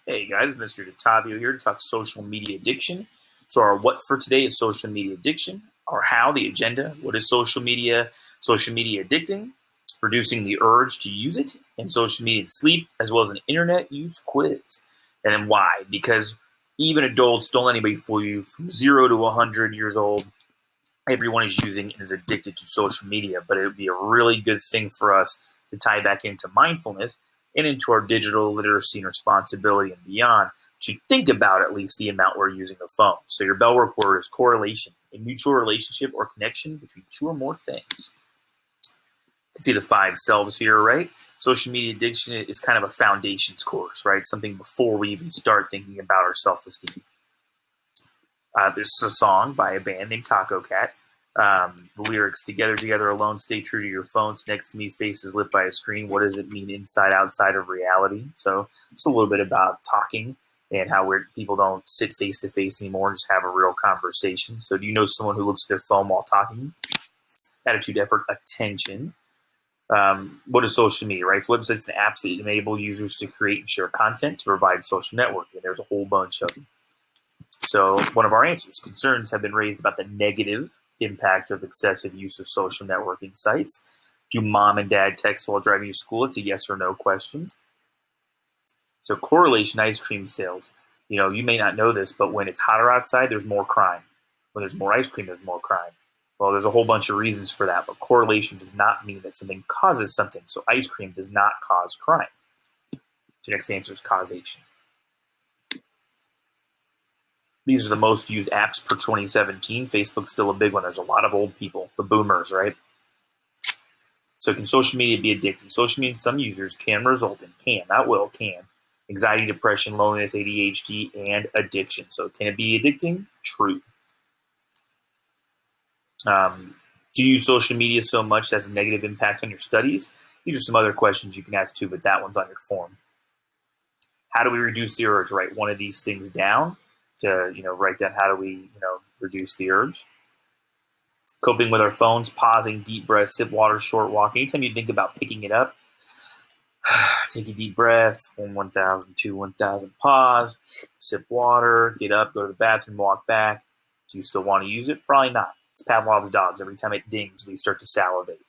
Hey guys, Mr. Detavio here to talk social media addiction. So our what for today is social media addiction. Our how, the agenda, what is social media addicting, reducing the urge to use it, and social media and sleep, as well as an internet use quiz. And then why? Because even adults, don't let anybody fool you, from 0 to 100 years old, everyone is using and is addicted to social media, but it would be a really good thing for us to tie back into mindfulness and into our digital literacy and responsibility and beyond to think about at least the amount we're using the phone. So your bell work word is correlation, a mutual relationship or connection between two or more things. You can see the 5 selves here, right? Social media addiction is kind of a foundations course, right? Something before we even start thinking about our self-esteem. There's a song by a band named Taco Cat. The lyrics, together alone, stay true to your phones. Next to me, faces lit by a screen. What does it mean inside, outside of reality? So it's a little bit about talking and how people don't sit face to face anymore and just have a real conversation. So do you know someone who looks at their phone while talking? Attitude, effort, attention. What is social media, right? It's websites and apps that enable users to create and share content to provide social networking. There's a whole bunch of them. So one of our answers, concerns have been raised about the negative impact of excessive use of social networking sites. Do mom and dad text while driving to school? It's a yes or no question. So correlation, ice cream sales. You know, you may not know this, but when it's hotter outside, there's more crime. When there's more ice cream, there's more crime. Well, there's a whole bunch of reasons for that, but correlation does not mean that something causes something. So ice cream does not cause crime. So next answer is causation. These are the most used apps per 2017. Facebook's still a big one. There's a lot of old people, the boomers, right? So can social media be addicting? Social media in some users can result in, not will, can. Anxiety, depression, loneliness, ADHD, and addiction. So can it be addicting? True. Do you use social media so much that has a negative impact on your studies? These are some other questions you can ask too, but that one's on your form. How do we reduce the urge? Write one of these things down to, write down how do we, reduce the urge. Coping with our phones, pausing, deep breath, sip water, short walk. Anytime you think about picking it up, take a deep breath, 1,000, 2, 1,000, pause, sip water, get up, go to the bathroom, walk back. Do you still want to use it? Probably not. It's Pavlov's dogs. Every time it dings, we start to salivate.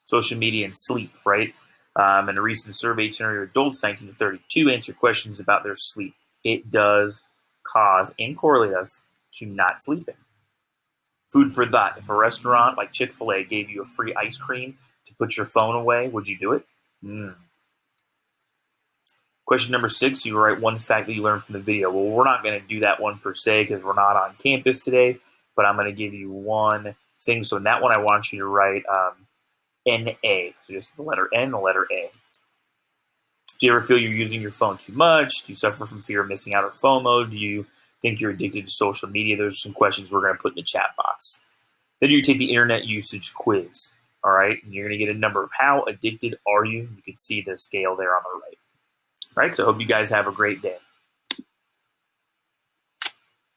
Social media and sleep, right? In a recent survey, 200 adults, 19 to 32, answer questions about their sleep. It does cause and correlate us to not sleeping. Food for thought. If a restaurant like Chick-fil-A gave you a free ice cream to put your phone away, would you do it? Question number 6, you write one fact that you learned from the video. Well, we're not going to do that one per se because we're not on campus today, but I'm going to give you one thing. So in that one, I want you to write NA. So just the letter N, the letter A. Do you ever feel you're using your phone too much? Do you suffer from fear of missing out or FOMO? Do you think you're addicted to social media? Those are some questions we're going to put in the chat box. Then you take the internet usage quiz, all right? And you're going to get a number of how addicted are you. You can see the scale there on the right. All right, so I hope you guys have a great day.